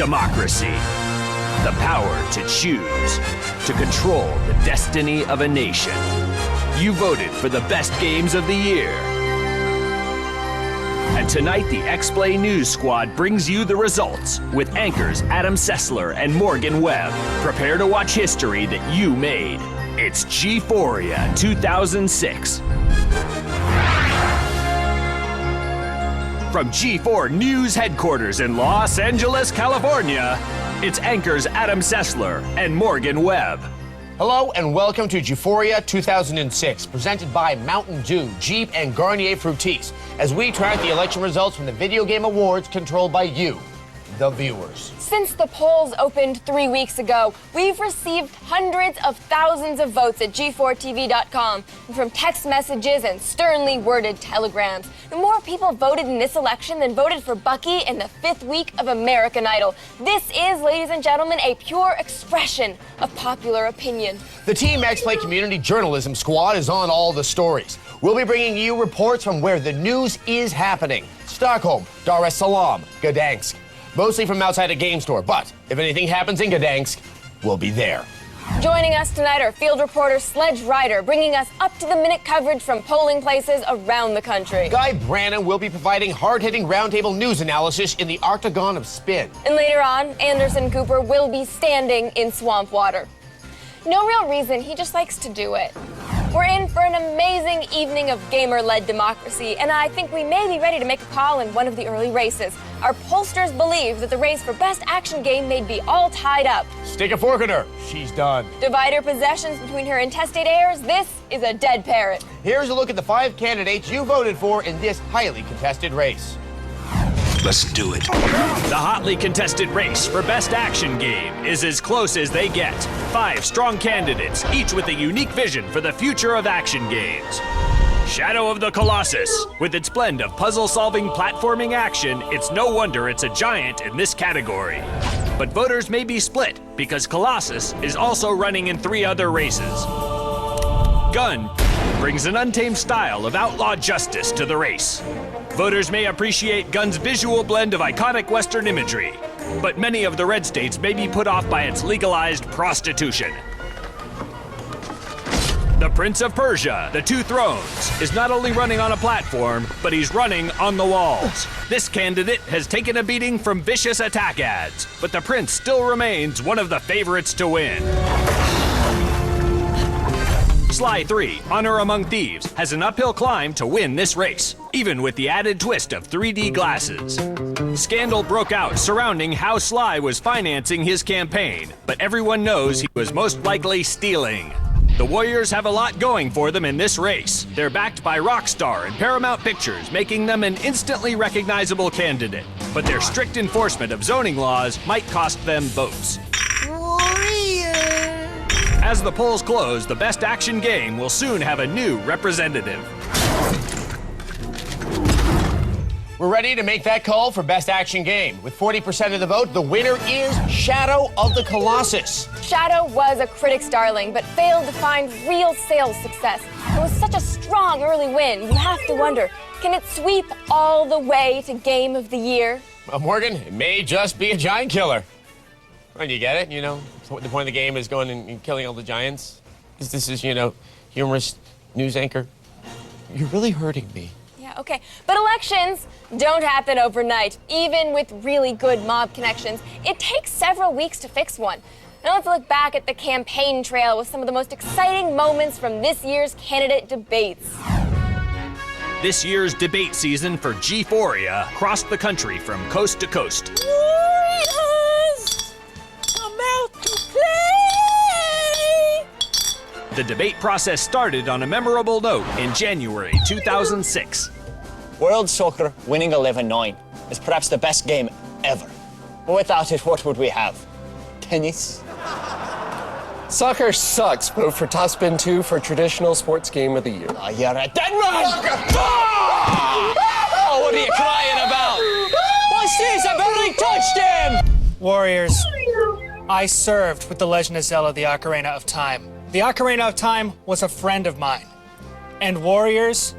democracy. The power to choose, to control the destiny of a nation. You voted for the best games of the year. And tonight, the X-Play News Squad brings you the results with anchors Adam Sessler and Morgan Webb. Prepare to watch history that you made. It's Gphoria 2006. From G4 News headquarters in Los Angeles, California, it's anchors Adam Sessler and Morgan Webb. Hello and welcome to Gphoria 2006, presented by Mountain Dew, Jeep, and Garnier Fructis, as we track the election results from the video game awards controlled by you, the viewers. Since the polls opened 3 weeks ago, we've received hundreds of thousands of votes at G4TV.com, and from text messages and sternly worded telegrams. More people voted in this election than voted for Bucky in the 5th week of American Idol. This is, ladies and gentlemen, a pure expression of popular opinion. The Team X-Play Community Journalism Squad is on all the stories. We'll be bringing you reports from where the news is happening. Stockholm, Dar es Salaam, Gdansk. Mostly from outside a game store, but if anything happens in Gdansk, we'll be there. Joining us tonight are field reporter Sledge Ryder, bringing us up-to-the-minute coverage from polling places around the country. Guy Brannon will be providing hard-hitting roundtable news analysis in the octagon of spin. And later on, Anderson Cooper will be standing in swamp water. No real reason, he just likes to do it. We're in for an amazing evening of gamer-led democracy, and I think we may be ready to make a call in one of the early races. Our pollsters believe that the race for Best Action Game may be all tied up. Stick a fork in her. She's done. Divide her possessions between her intestate heirs. This is a dead parrot. Here's a look at the 5 candidates you voted for in this highly contested race. Let's do it. The hotly contested race for Best Action Game is as close as they get. 5 strong candidates, each with a unique vision for the future of action games. Shadow of the Colossus. With its blend of puzzle-solving platforming action, it's no wonder it's a giant in this category. But voters may be split, because Colossus is also running in 3 other races. Gun brings an untamed style of outlaw justice to the race. Voters may appreciate Gun's visual blend of iconic Western imagery, but many of the red states may be put off by its legalized prostitution. The Prince of Persia, The Two Thrones, is not only running on a platform, but he's running on the walls. This candidate has taken a beating from vicious attack ads, but the prince still remains one of the favorites to win. Sly 3, Honor Among Thieves, has an uphill climb to win this race, even with the added twist of 3D glasses. Scandal broke out surrounding how Sly was financing his campaign, but everyone knows he was most likely stealing. The Warriors have a lot going for them in this race. They're backed by Rockstar and Paramount Pictures, making them an instantly recognizable candidate. But their strict enforcement of zoning laws might cost them votes. As the polls close, the Best Action Game will soon have a new representative. We're ready to make that call for Best Action Game. With 40% of the vote, the winner is Shadow of the Colossus. Shadow was a critic's darling, but failed to find real sales success. It was such a strong early win, you have to wonder, can it sweep all the way to Game of the Year? Morgan, it may just be a giant killer. Well, you get it, you know? The point of the game is going and killing all the giants. Because this is, you know, humorous news anchor. You're really hurting me. Yeah, okay. But elections don't happen overnight. Even with really good mob connections, it takes several weeks to fix one. Now let's look back at the campaign trail with some of the most exciting moments from this year's candidate debates. This year's debate season for Gphoria crossed the country from coast to coast. Warriors, come out to play! The debate process started on a memorable note in January 2006. World Soccer winning 11-9 is perhaps the best game ever. But without it, what would we have? Tennis? Soccer sucks. Vote for Top Spin 2 for traditional sports game of the year. Oh, you're a dead man! Oh, what are you crying about? What's this? I've already touched him! Warriors, I served with the Legend of Zelda, the Ocarina of Time. The Ocarina of Time was a friend of mine. And Warriors,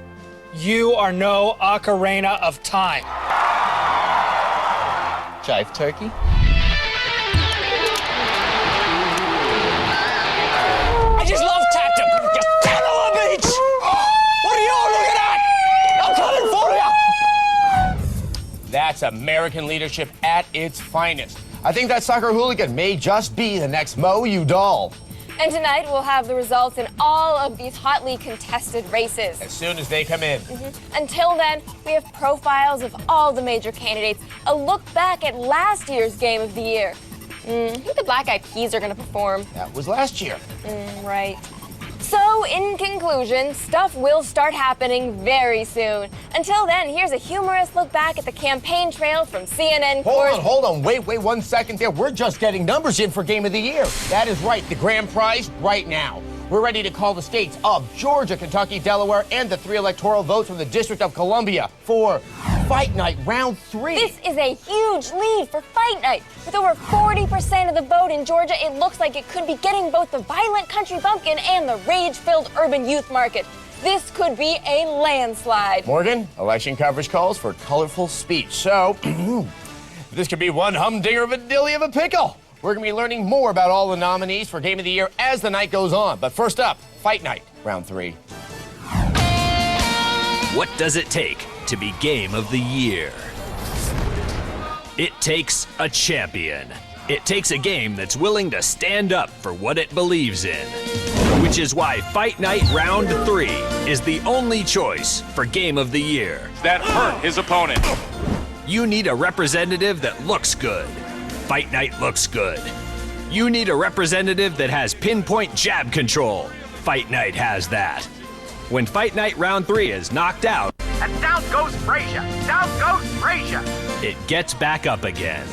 you are no Ocarina of Time. Jive turkey? That's American leadership at its finest. I think that soccer hooligan may just be the next Mo Udall. And tonight we'll have the results in all of these hotly contested races. As soon as they come in. Until then, we have profiles of all the major candidates, a look back at last year's Game of the Year. I think the Black Eyed Peas are going to perform. That was last year. Right. So, in conclusion, stuff will start happening very soon. Until then, here's a humorous look back at the campaign trail from CNN. Hold on. Wait 1 second there. We're just getting numbers in for Game of the Year. That is right. The grand prize right now. We're ready to call the states of Georgia, Kentucky, Delaware, and the 3 electoral votes from the District of Columbia for Fight Night Round 3. This is a huge lead for Fight Night. With over 40% of the vote in Georgia, it looks like it could be getting both the violent country bumpkin and the rage-filled urban youth market. This could be a landslide. Morgan, election coverage calls for colorful speech. So, this could be one humdinger of a dilly of a pickle. We're going to be learning more about all the nominees for Game of the Year as the night goes on. But first up, Fight Night, Round 3. What does it take to be Game of the Year? It takes a champion. It takes a game that's willing to stand up for what it believes in. Which is why Fight Night Round 3 is the only choice for Game of the Year. That hurt his opponent. You need a representative that looks good. Fight Night looks good. You need a representative that has pinpoint jab control. Fight Night has that. When Fight Night Round 3 is knocked out, and down goes Frazier. Down goes Frazier. it gets back up again.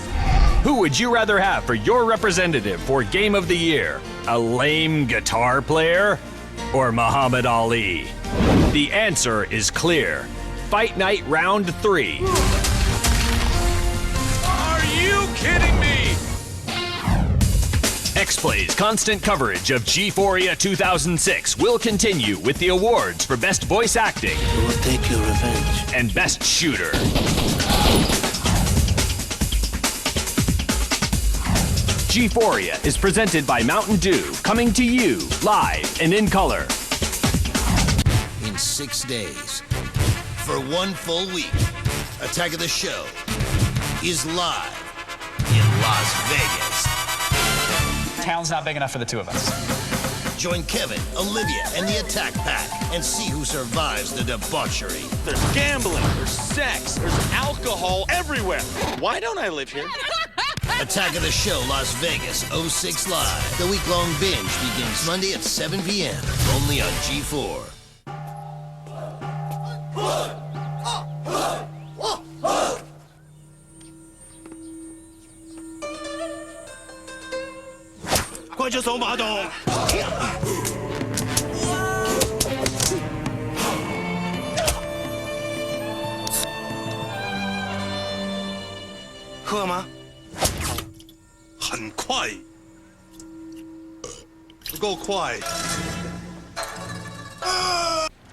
Who would you rather have for your representative for Game of the Year? A lame guitar player or Muhammad Ali? The answer is clear. Fight Night Round 3. Are you kidding me? X-Play's constant coverage of Gphoria 2006 will continue with the awards for Best Voice Acting. We'll take your revenge. And Best Shooter. Gphoria is presented by Mountain Dew, coming to you live and in color. In 6 days, for 1 full week, Attack of the Show is live in Las Vegas. Town's not big enough for the two of us. Join Kevin, Olivia, and the Attack Pack and see who survives the debauchery. There's gambling, there's sex, there's alcohol everywhere. Why don't I live here? Attack of the Show Las Vegas 06 Live. The week-long binge begins Monday at 7 p.m. only on G4.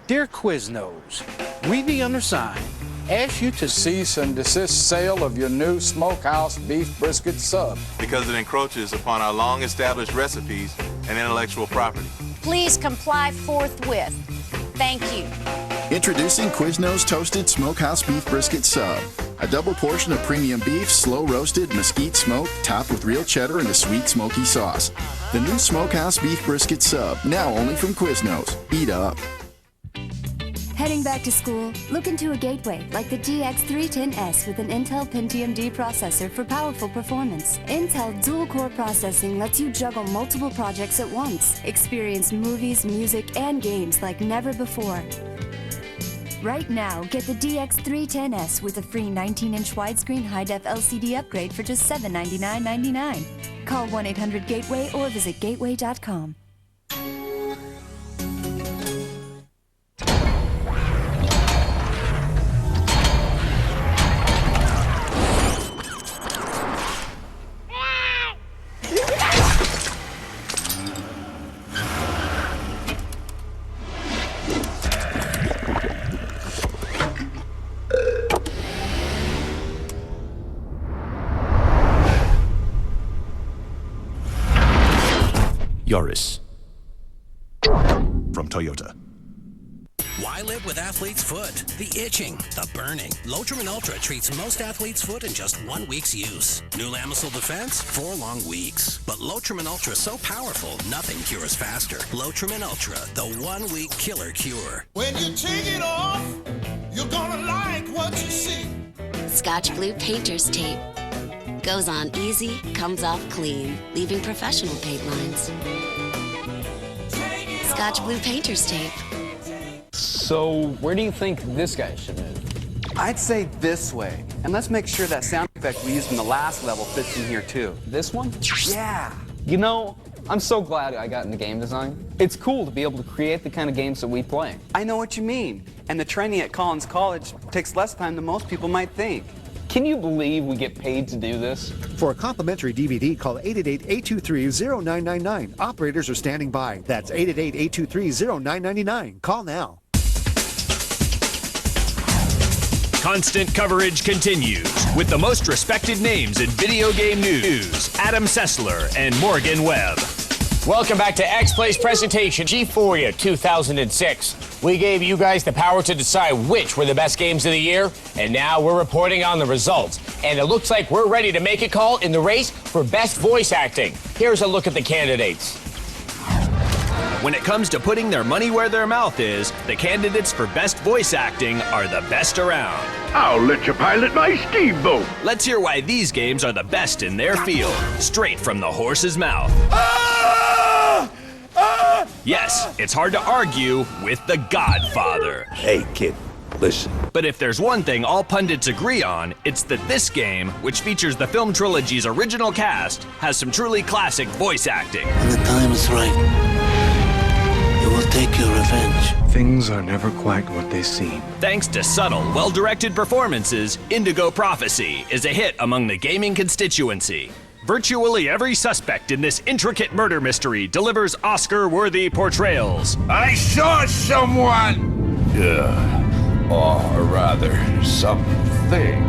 Dear Quiznos, we the undersigned ask you to cease and desist sale of your new smokehouse beef brisket sub. Because it encroaches upon our long-established recipes and intellectual property. Please comply forthwith. Thank you. Introducing Quiznos Toasted Smokehouse Beef Brisket Sub. A double portion of premium beef, slow-roasted mesquite smoke, topped with real cheddar and a sweet smoky sauce. The new Smokehouse Beef Brisket Sub, now only from Quiznos. Eat up. Heading back to school? Look into a gateway like the GX310S with an Intel Pentium D processor for powerful performance. Intel dual-core processing lets you juggle multiple projects at once. Experience movies, music, and games like never before. Right now, get the DX310S with a free 19-inch widescreen high-def LCD upgrade for just $799.99. Call 1-800-GATEWAY or visit gateway.com. Yaris from Toyota. Why live with athlete's foot? The itching, the burning. Lotrimin Ultra treats most athlete's foot in just 1 week's use. New Lamisil Defense, 4 long weeks. But Lotrimin Ultra is so powerful, nothing cures faster. Lotrimin Ultra, the 1 week killer cure. When you take it off, you're gonna like what you see. Scotch Blue Painter's Tape. Goes on easy, comes off clean, leaving professional paint lines. Scotch Blue Painter's Tape. So, where do you think this guy should move? I'd say this way. And let's make sure that sound effect we used in the last level fits in here too. This one? Yeah. You know, I'm so glad I got into game design. It's cool to be able to create the kind of games that we play. I know what you mean. And the training at Collins College takes less time than most people might think. Can you believe we get paid to do this? For a complimentary DVD, call 888-823-0999. Operators are standing by. That's 888-823-0999. Call now. Constant coverage continues with the most respected names in video game news, Adam Sessler and Morgan Webb. Welcome back to X-Play's presentation, Gphoria 2006. We gave you guys the power to decide which were the best games of the year, and now we're reporting on the results. And it looks like we're ready to make a call in the race for best voice acting. Here's a look at the candidates. When it comes to putting their money where their mouth is, the candidates for best voice acting are the best around. I'll let you pilot my steamboat. Let's hear why these games are the best in their field, straight from the horse's mouth. Yes, it's hard to argue with The Godfather. Hey, kid, listen. But if there's one thing all pundits agree on, it's that this game, which features the film trilogy's original cast, has some truly classic voice acting. When the time is right, you will take your revenge. Things are never quite what they seem. Thanks to subtle, well-directed performances, Indigo Prophecy is a hit among the gaming constituency. Virtually every suspect in this intricate murder mystery delivers Oscar-worthy portrayals. I saw someone! Or rather, something.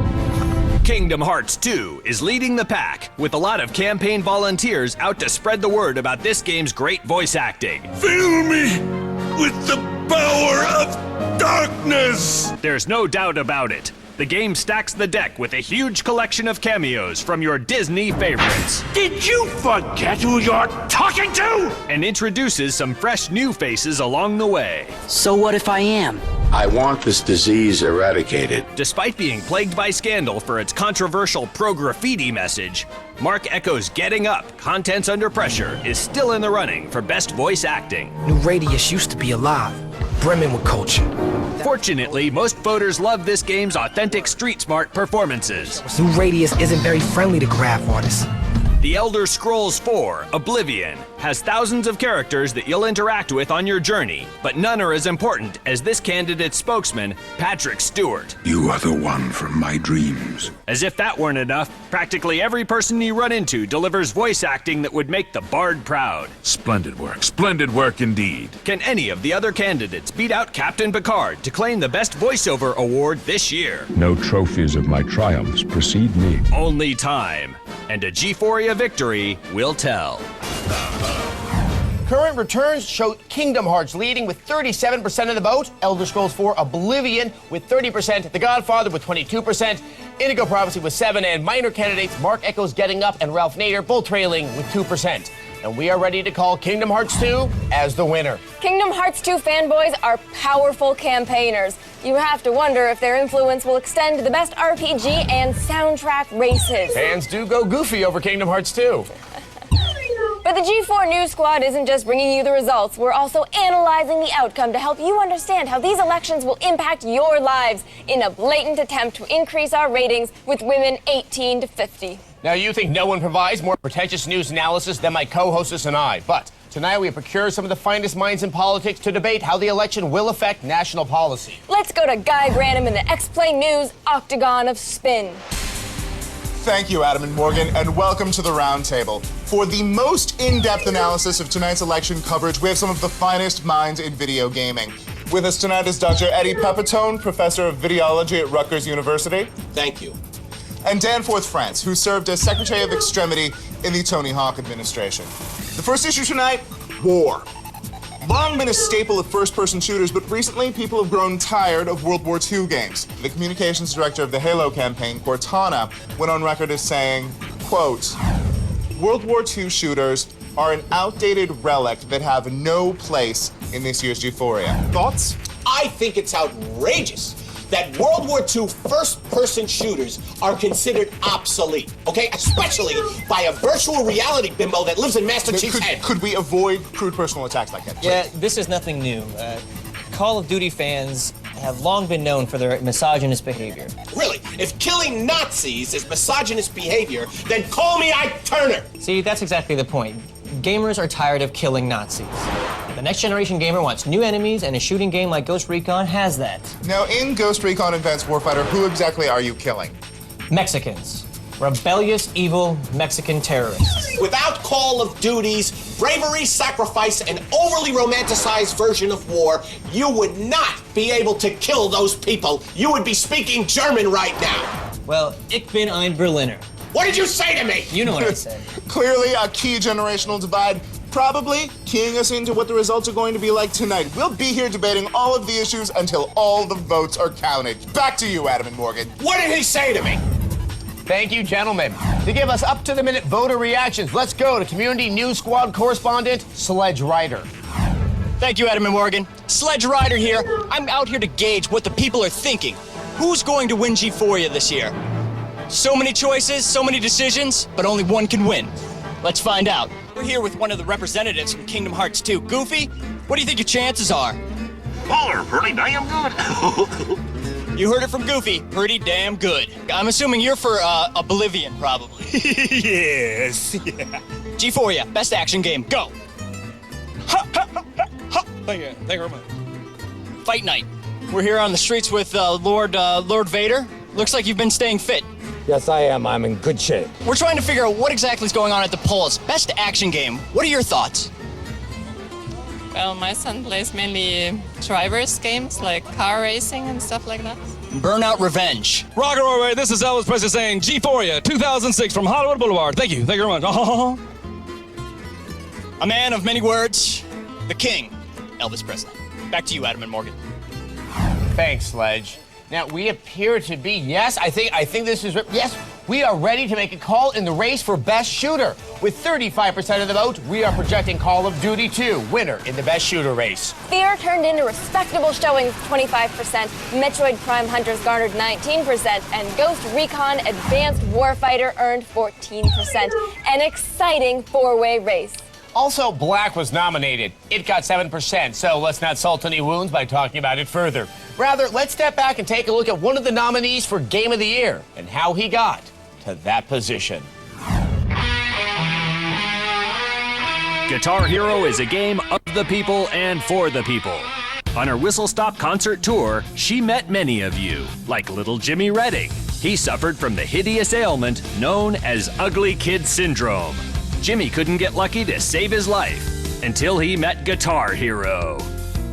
Kingdom Hearts 2 is leading the pack, with a lot of campaign volunteers out to spread the word about this game's great voice acting. Fill me with the power of darkness! There's no doubt about it. The game stacks the deck with a huge collection of cameos from your Disney favorites. Did you forget who you're talking to? And introduces some fresh new faces along the way. So what if I am? I want this disease eradicated. Despite being plagued by scandal for its controversial pro-graffiti message, Mark Echo's Getting Up, Contents Under Pressure is still in the running for best voice acting. New Radius used to be alive, brimming with culture. Fortunately, most voters love this game's authentic street-smart performances. New Radius isn't very friendly to graph artists. The Elder Scrolls 4, Oblivion, has thousands of characters that you'll interact with on your journey, but none are as important as this candidate's spokesman, Patrick Stewart. You are the one from my dreams. As if that weren't enough, practically every person you run into delivers voice acting that would make the Bard proud. Splendid work indeed. Can any of the other candidates beat out Captain Picard to claim the Best Voiceover Award this year? No trophies of my triumphs precede me. Only time. And a Gphoria victory will tell. Current returns show Kingdom Hearts leading with 37% of the vote, Elder Scrolls 4 Oblivion with 30%, The Godfather with 22%, Indigo Prophecy with 7%, and minor candidates Mark Echo's Getting Up and Ralph Nader both trailing with 2%. And we are ready to call Kingdom Hearts 2 as the winner. Kingdom Hearts 2 fanboys are powerful campaigners. You have to wonder if their influence will extend to the best RPG and soundtrack races. Fans do go goofy over Kingdom Hearts 2. But the G4 News Squad isn't just bringing you the results. We're also analyzing the outcome to help you understand how these elections will impact your lives in a blatant attempt to increase our ratings with women 18 to 50. Now, you think no one provides more pretentious news analysis than my co-hostess and I, but tonight we have procured some of the finest minds in politics to debate how the election will affect national policy. Let's go to Guy Branum in the X-Play News Octagon of Spin. Thank you, Adam and Morgan, and welcome to the Roundtable. For the most in-depth analysis of tonight's election coverage, we have some of the finest minds in video gaming. With us tonight is Dr. Eddie Pepitone, professor of videology at Rutgers University. Thank you. And Danforth France, who served as Secretary of Extremity in the Tony Hawk administration. The first issue tonight, war. long been a staple of first-person shooters, but recently people have grown tired of World War II games. The communications director of the Halo campaign, Cortana, went on record as saying, quote, World War II shooters are an outdated relic that have no place in this year's Gphoria. Thoughts? I think it's outrageous that World War II first-person shooters are considered obsolete, okay? Especially by a virtual reality bimbo that lives in Master Chief's head. Could we avoid crude personal attacks like that? Yeah, this is nothing new. Call of Duty fans have long been known for their misogynist behavior. Really? If killing Nazis is misogynist behavior, then call me Ike Turner! See, that's exactly the point. Gamers are tired of killing Nazis. The next generation gamer wants new enemies, and a shooting game like Ghost Recon has that. Now, in Ghost Recon Advanced Warfighter, who exactly are you killing? Mexicans. Rebellious, evil Mexican terrorists. Without Call of Duty's bravery, sacrifice, and overly romanticized version of war, you would not be able to kill those people. You would be speaking German right now. Well, ich bin ein Berliner. What did you say to me? You know what I said. Clearly a key generational divide, probably keying us into what the results are going to be like tonight. We'll be here debating all of the issues until all the votes are counted. Back to you, Adam and Morgan. What did he say to me? Thank you, gentlemen. To give us up-to-the-minute voter reactions, let's go to Community News Squad correspondent Sledge Rider. Thank you, Adam and Morgan. Sledge Rider here. I'm out here to gauge what the people are thinking. Who's going to win Gphoria this year? So many choices, so many decisions, but only one can win. Let's find out. We're here with one of the representatives from Kingdom Hearts 2. Goofy, what do you think your chances are? Oh, they're pretty damn good. You heard it from Goofy. Pretty damn good. I'm assuming you're for Oblivion, probably. Yes, yeah. Gphoria, best action game. Go. Thank you very much. Fight night. We're here on the streets with Lord Vader. Looks like you've been staying fit. Yes, I am. I'm in good shape. We're trying to figure out what exactly is going on at the polls. Best action game. What are your thoughts? Well, my son plays mainly drivers games like car racing and stuff like that. Burnout Revenge. Rock and roll, away. This is Elvis Presley saying Gphoria 2006 from Hollywood Boulevard. Thank you very much. A man of many words, the king, Elvis Presley. Back to you, Adam and Morgan. Thanks, Sledge. Now, we appear to be, yes, I think this is, yes, we are ready to make a call in the race for Best Shooter. With 35% of the vote, we are projecting Call of Duty 2 winner in the Best Shooter race. Fear turned in a respectable showing of 25%, Metroid Prime Hunters garnered 19%, and Ghost Recon Advanced Warfighter earned 14%. An exciting four-way race. Also, Black was nominated. It got 7%, so let's not salt any wounds by talking about it further. Rather, let's step back and take a look at one of the nominees for Game of the Year and how he got to that position. Guitar Hero is a game of the people and for the people. On her Whistle Stop concert tour, she met many of you, like little Jimmy Redding. He suffered from the hideous ailment known as Ugly Kid Syndrome. Jimmy couldn't get lucky to save his life until he met Guitar Hero.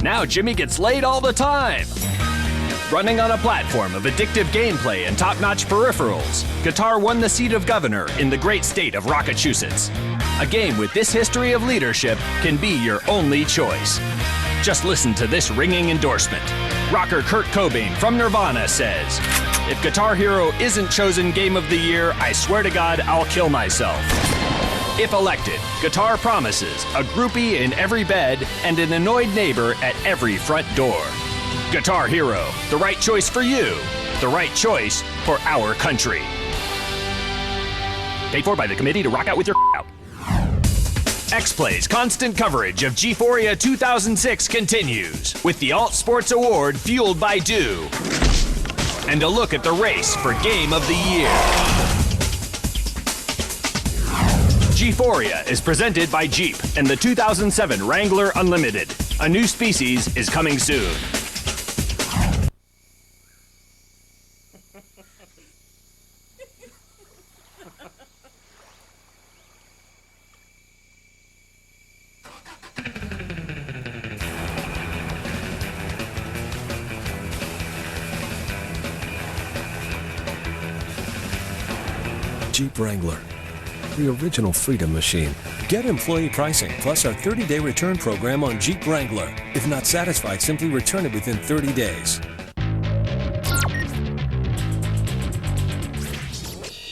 Now Jimmy gets laid all the time. Running on a platform of addictive gameplay and top-notch peripherals, Guitar won the seat of governor in the great state of Rockachusets. A game with this history of leadership can be your only choice. Just listen to this ringing endorsement. Rocker Kurt Cobain from Nirvana says, "If Guitar Hero isn't chosen Game of the Year, I swear to God I'll kill myself." If elected, Guitar promises a groupie in every bed and an annoyed neighbor at every front door. Guitar Hero, the right choice for you, the right choice for our country. Paid for by the Committee to Rock Out With Your Out. X-Play's constant coverage of Gphoria 2006 continues with the Alt Sports Award fueled by Dew and a look at the race for Game of the Year. Gphoria is presented by Jeep and the 2007 Wrangler Unlimited. A new species is coming soon. Jeep Wrangler. the original freedom machine. Get employee pricing plus our 30-day return program on Jeep Wrangler. If not satisfied, simply return it within 30 days.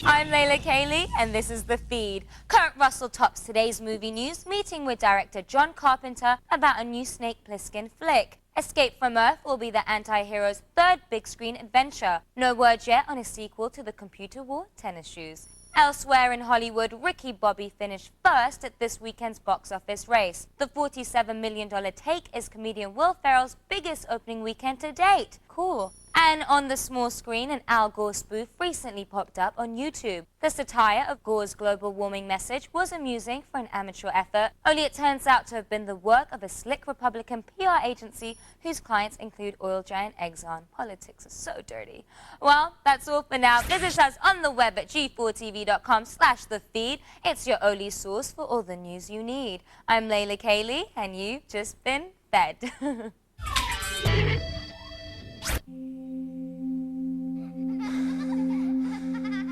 I'm Layla Cayley, and this is The Feed. Kurt Russell tops today's movie news, meeting with director John Carpenter about a new Snake Plissken flick. Escape from Earth will be the anti-hero's third big-screen adventure. No word yet on a sequel to the computer war tennis shoes. Elsewhere in Hollywood, Ricky Bobby finished first at this weekend's box office race. The $47 million take is comedian Will Ferrell's biggest opening weekend to date. Cool. And on the small screen, an Al Gore spoof recently popped up on YouTube. The satire of Gore's global warming message was amusing for an amateur effort, only it turns out to have been the work of a slick Republican PR agency whose clients include oil giant Exxon. Politics are so dirty. Well, that's all for now. Visit us on the web at G4TV.com/thefeed. It's your only source for all the news you need. I'm Layla Cayley, and you've just been fed.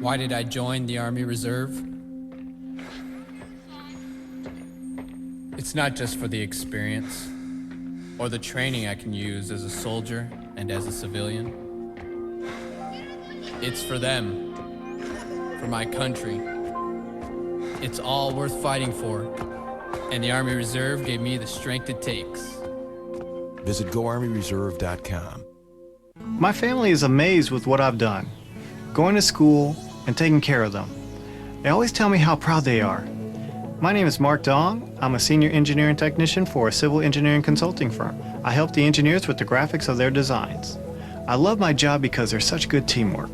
Why did I join the Army Reserve? It's not just for the experience or the training I can use as a soldier and as a civilian. It's for them, for my country. It's all worth fighting for, and the Army Reserve gave me the strength it takes. Visit GoArmyReserve.com. My family is amazed with what I've done. Going to school and taking care of them. They always tell me how proud they are. My name is Mark Dong. I'm a senior engineering technician for a civil engineering consulting firm. I help the engineers with the graphics of their designs. I love my job because there's such good teamwork.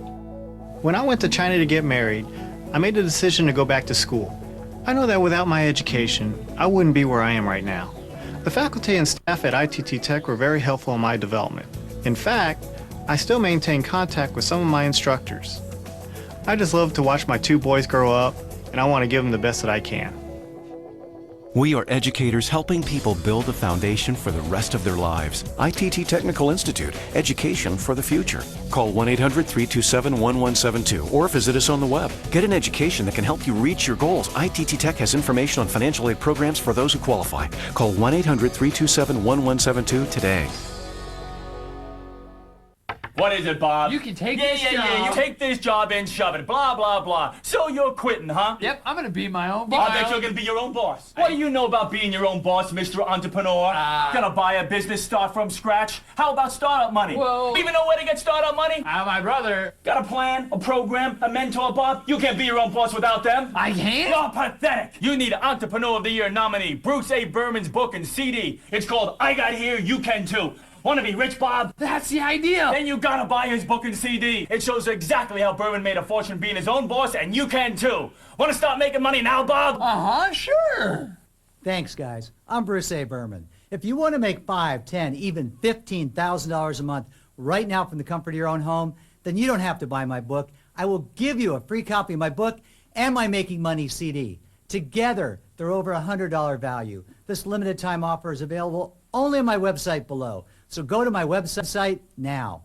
When I went to China to get married, I made the decision to go back to school. I know that without my education, I wouldn't be where I am right now. The faculty and staff at ITT Tech were very helpful in my development. In fact, I still maintain contact with some of my instructors. I just love to watch my two boys grow up, and I want to give them the best that I can. We are educators helping people build a foundation for the rest of their lives. ITT Technical Institute, education for the future. Call 1-800-327-1172 or visit us on the web. Get an education that can help you reach your goals. ITT Tech has information on financial aid programs for those who qualify. Call 1-800-327-1172 today. What is it, Bob? You can take this job. Yeah, you take this job and shove it. Blah, blah, blah. So you're quitting, huh? Yep, I'm gonna be my own boss. I bet you're gonna be your own boss. What do you know about being your own boss, Mr. Entrepreneur? Gonna buy a business, start from scratch? How about startup money? Whoa. Even know where to get startup money? My brother. Got a plan, a program, a mentor, Bob? You can't be your own boss without them. I can't? You're pathetic. You need Entrepreneur of the Year nominee, Bruce A. Berman's book and CD. It's called I Got Here, You Can Too. Want to be rich, Bob? That's the idea. Then you gotta buy his book and CD. It shows exactly how Berman made a fortune being his own boss, and you can too. Want to start making money now, Bob? Sure. Thanks, guys. I'm Bruce A. Berman. If you want to make $5,000, $10,000, even $15,000 a month right now from the comfort of your own home, then you don't have to buy my book. I will give you a free copy of my book and my Making Money CD. Together, they're over $100 value. This limited time offer is available only on my website below. So go to my website now.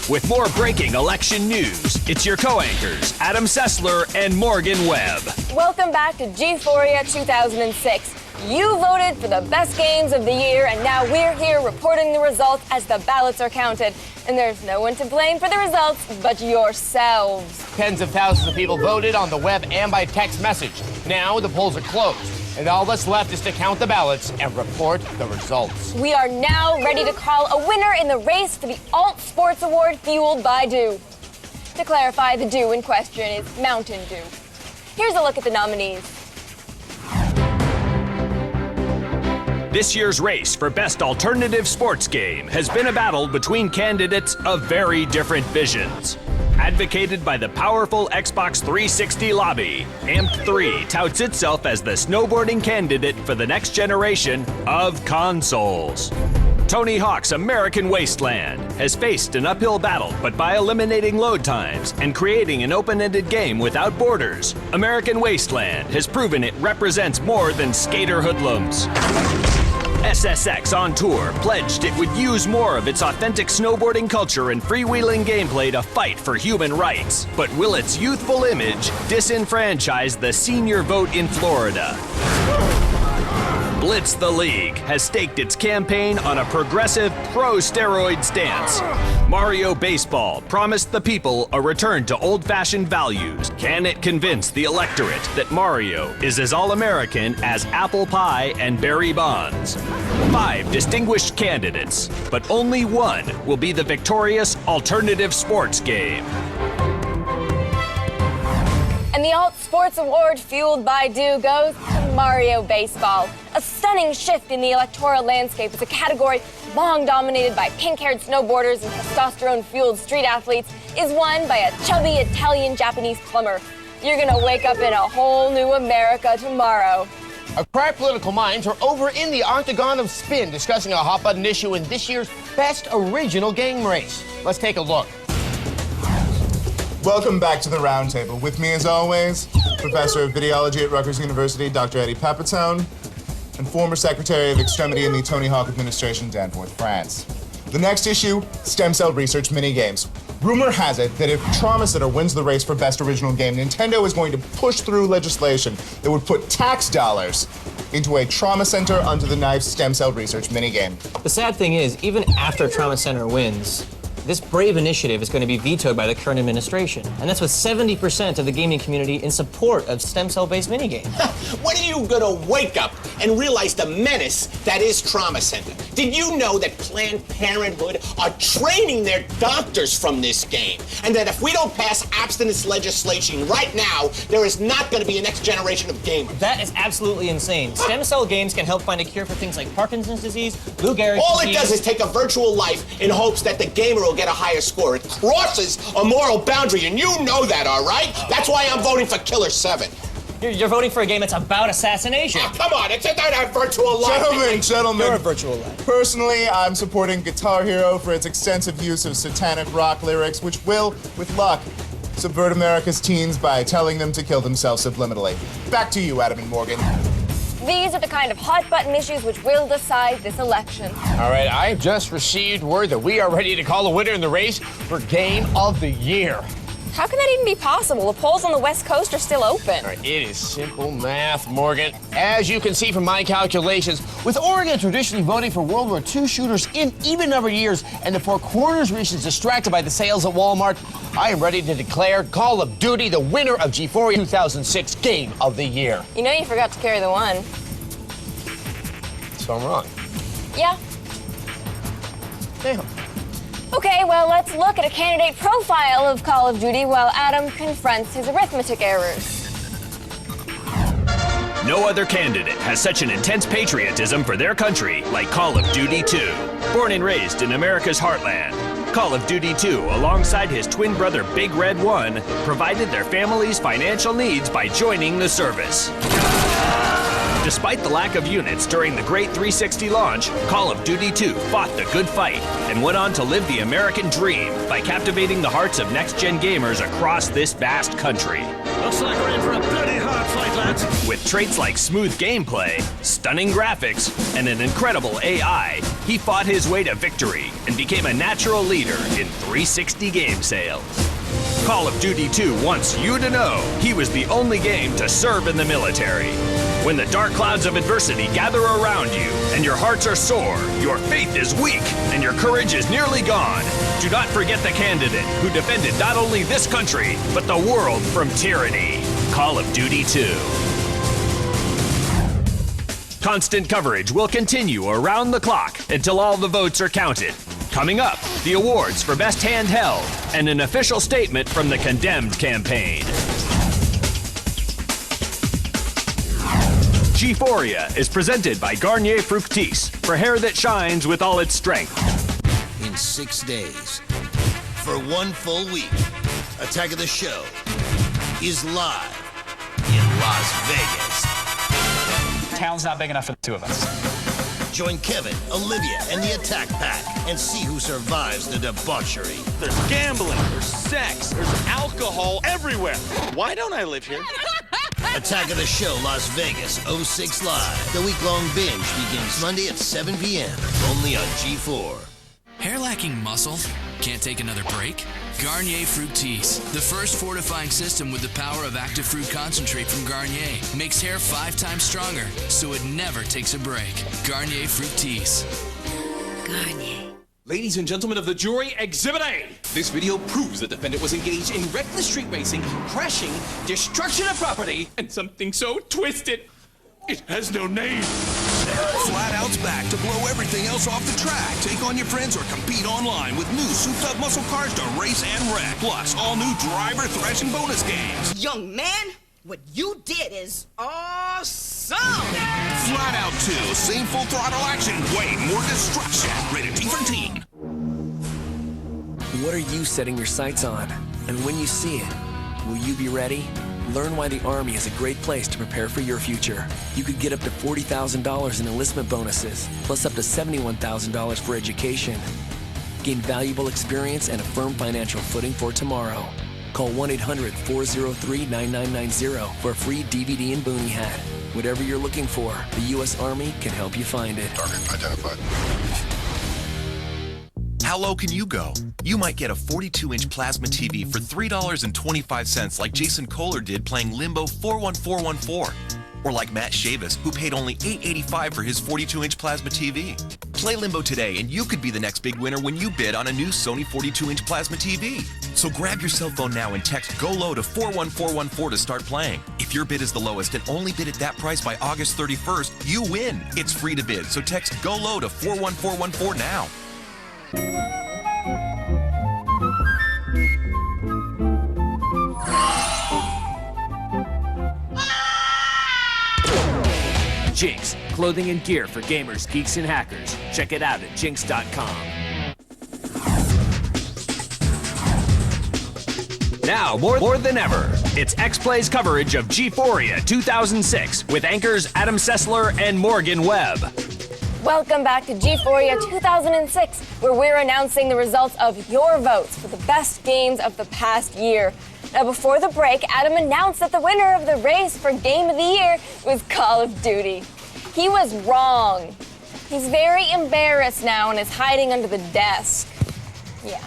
With more breaking election news, it's your co-anchors, Adam Sessler and Morgan Webb. Welcome back to Gphoria 2006. You voted for the best games of the year, and now we're here reporting the results as the ballots are counted. And there's no one to blame for the results but yourselves. Tens of thousands of people voted on the web and by text message. Now the polls are closed, and all that's left is to count the ballots and report the results. We are now ready to call a winner in the race for the Alt Sports Award fueled by Dew. To clarify, the Dew in question is Mountain Dew. Here's a look at the nominees. This year's race for Best Alternative Sports Game has been a battle between candidates of very different visions. Advocated by the powerful Xbox 360 lobby, Amped 3 touts itself as the snowboarding candidate for the next generation of consoles. Tony Hawk's American Wasteland has faced an uphill battle, but by eliminating load times and creating an open-ended game without borders, American Wasteland has proven it represents more than skater hoodlums. SSX on tour pledged it would use more of its authentic snowboarding culture and freewheeling gameplay to fight for human rights. But will its youthful image disenfranchise the senior vote in Florida? Blitz the League has staked its campaign on a progressive pro-steroid stance. Mario Baseball promised the people a return to old-fashioned values. Can it convince the electorate that Mario is as all-American as apple pie and Barry Bonds? 5 distinguished candidates, but only one will be the victorious alternative sports game. And the Alt Sports Award, fueled by Dew, goes to Mario Baseball. A stunning shift in the electoral landscape as a category long dominated by pink-haired snowboarders and testosterone-fueled street athletes is won by a chubby Italian-Japanese plumber. You're gonna wake up in a whole new America tomorrow. Our crack political minds are over in the Octagon of Spin discussing a hot-button issue in this year's Best Original Game Race. Let's take a look. Welcome back to the Roundtable. With me, as always, Professor of Videology at Rutgers University, Dr. Eddie Papatone, and former Secretary of Extremity in the Tony Hawk administration, Danforth, France. The next issue, stem cell research minigames. Rumor has it that if Trauma Center wins the race for Best Original Game, Nintendo is going to push through legislation that would put tax dollars into a Trauma Center under the knife stem cell research minigame. The sad thing is, even after Trauma Center wins, this brave initiative is going to be vetoed by the current administration. And that's with 70% of the gaming community in support of stem cell-based minigames. When are you gonna wake up and realize the menace that is Trauma Center? Did you know that Planned Parenthood are training their doctors from this game? And that if we don't pass abstinence legislation right now, there is not gonna be a next generation of gamers. That is absolutely insane. Stem cell games can help find a cure for things like Parkinson's disease, Lou Gehrig's All it disease. does is take a virtual life in hopes that the gamer will get a higher score. It crosses a moral boundary, and you know that, all right? That's why I'm voting for Killer 7. You're voting for a game that's about assassination. Oh, come on, it's not a virtual life. Gentlemen, You're a virtual life. Personally, I'm supporting Guitar Hero for its extensive use of satanic rock lyrics, which will, with luck, subvert America's teens by telling them to kill themselves subliminally. Back to you, Adam and Morgan. These are the kind of hot-button issues which will decide this election. All right, I just received word that we are ready to call a winner in the race for Game of the Year. How can that even be possible? The polls on the West Coast are still open. All right, it is simple math, Morgan. As you can see from my calculations, with Oregon traditionally voting for World War II shooters in even-numbered years and the Four Corners regions distracted by the sales at Walmart, I am ready to declare Call of Duty the winner of Gphoria 2006 Game of the Year. You know you forgot to carry the one. So I'm wrong. Yeah. Damn. Okay, well, let's look at a candidate profile of Call of Duty while Adam confronts his arithmetic errors. No other candidate has such an intense patriotism for their country like Call of Duty 2. Born and raised in America's heartland, Call of Duty 2, alongside his twin brother Big Red 1, provided their family's financial needs by joining the service. Despite the lack of units during the Great 360 launch, Call of Duty 2 fought the good fight and went on to live the American dream by captivating the hearts of next-gen gamers across this vast country. Looks like we're in for a bloody hard fight, lads. With traits like smooth gameplay, stunning graphics, and an incredible AI, he fought his way to victory and became a natural leader in 360 game sales. Call of Duty 2 wants you to know he was the only game to serve in the military. When the dark clouds of adversity gather around you and your hearts are sore, your faith is weak, and your courage is nearly gone, do not forget the candidate who defended not only this country, but the world from tyranny. Call of Duty 2. Constant coverage will continue around the clock until all the votes are counted. Coming up, the awards for Best Handheld and an official statement from the Condemned campaign. Gphoria is presented by Garnier Fructis for hair that shines with all its strength. In 6 days, for one full week, Attack of the Show is live in Las Vegas. Town's not big enough for the two of us. Join Kevin, Olivia, and the Attack Pack and see who survives the debauchery. There's gambling, there's sex, there's alcohol everywhere. Why don't I live here? Attack of the Show Las Vegas 06 Live. The week-long binge begins Monday at 7 p.m. only on G4. Hair lacking muscle? Can't take another break? Garnier Fructis, the first fortifying system with the power of active fruit concentrate from Garnier, makes hair 5 times stronger, so it never takes a break. Garnier Fructis. Garnier. Ladies and gentlemen of the jury, Exhibit A! This video proves the defendant was engaged in reckless street racing, crashing, destruction of property, and something so twisted, it has no name. Flat Out's back to blow everything else off the track. Take on your friends or compete online with new souped-up muscle cars to race and wreck. Plus, all new driver thrashing bonus games. Young man, what you did is awesome! Flat Out 2, same full throttle action, way more destruction. Rated T13. What are you setting your sights on? And when you see it, will you be ready? Learn why the Army is a great place to prepare for your future. You could get up to $40,000 in enlistment bonuses, plus up to $71,000 for education. Gain valuable experience and a firm financial footing for tomorrow. Call 1-800-403-9990 for a free DVD and boonie hat. Whatever you're looking for, the U.S. Army can help you find it. Target identified. How low can you go? You might get a 42-inch plasma TV for $3.25 like Jason Kohler did playing Limbo 41414. Or like Matt Chavis, who paid only $8.85 for his 42-inch plasma TV. Play Limbo today and you could be the next big winner when you bid on a new Sony 42-inch plasma TV. So grab your cell phone now and text GO-LOW to 41414 to start playing. If your bid is the lowest and only bid at that price by August 31st, you win. It's free to bid, so text GO-LOW to 41414 now. Jinx, clothing and gear for gamers, geeks, and hackers. Check it out at jinx.com. Now, more than ever, it's X-Play's coverage of Gphoria 2006 with anchors Adam Sessler and Morgan Webb. Welcome back to Gphoria 2006, where we're announcing the results of your votes for the best games of the past year. Now, before the break, Adam announced that the winner of the race for Game of the Year was Call of Duty. He was wrong. He's very embarrassed now and is hiding under the desk. Yeah.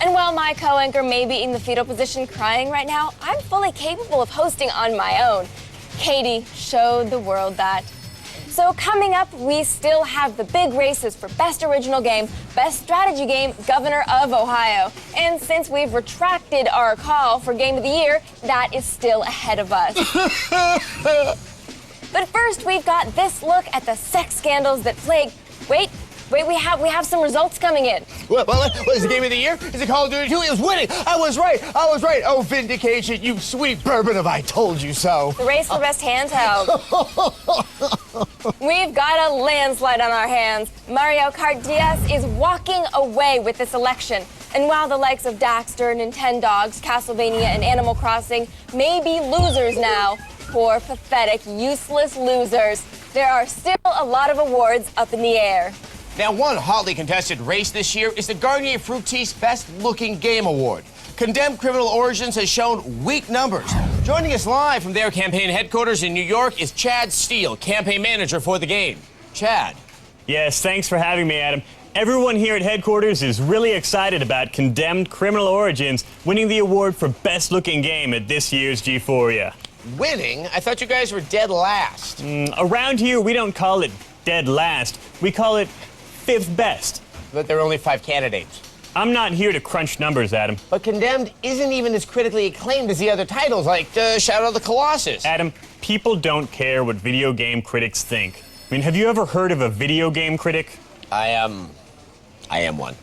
And while my co-anchor may be in the fetal position crying right now, I'm fully capable of hosting on my own. Katie showed the world that. So coming up, we still have the big races for Best Original Game, Best Strategy Game, Governor of Ohio. And since we've retracted our call for Game of the Year, that is still ahead of us. But first, we've got this look at the sex scandals that plague... Wait, we have some results coming in. What is the Game of the Year? Is it Call of Duty 2? It was winning! I was right! Oh, vindication, you sweet bourbon of I told you so. The race for Best Handheld. We've got a landslide on our hands. Mario Kart DS is walking away with this election. And while the likes of Daxter, Nintendogs, Castlevania, and Animal Crossing may be losers now, poor, pathetic, useless losers, there are still a lot of awards up in the air. Now, one hotly contested race this year is the Garnier Fructis Best Looking Game Award. Condemned Criminal Origins has shown weak numbers. Joining us live from their campaign headquarters in New York is Chad Steele, campaign manager for the game. Chad. Yes, thanks for having me, Adam. Everyone here at headquarters is really excited about Condemned Criminal Origins winning the award for Best Looking Game at this year's Gphoria. Winning? I thought you guys were dead last. Around here, we don't call it dead last. We call it fifth best. But there are only 5 candidates. I'm not here to crunch numbers, Adam. But Condemned isn't even as critically acclaimed as the other titles, like Shadow of the Colossus. Adam, people don't care what video game critics think. I mean, have you ever heard of a video game critic? I am one.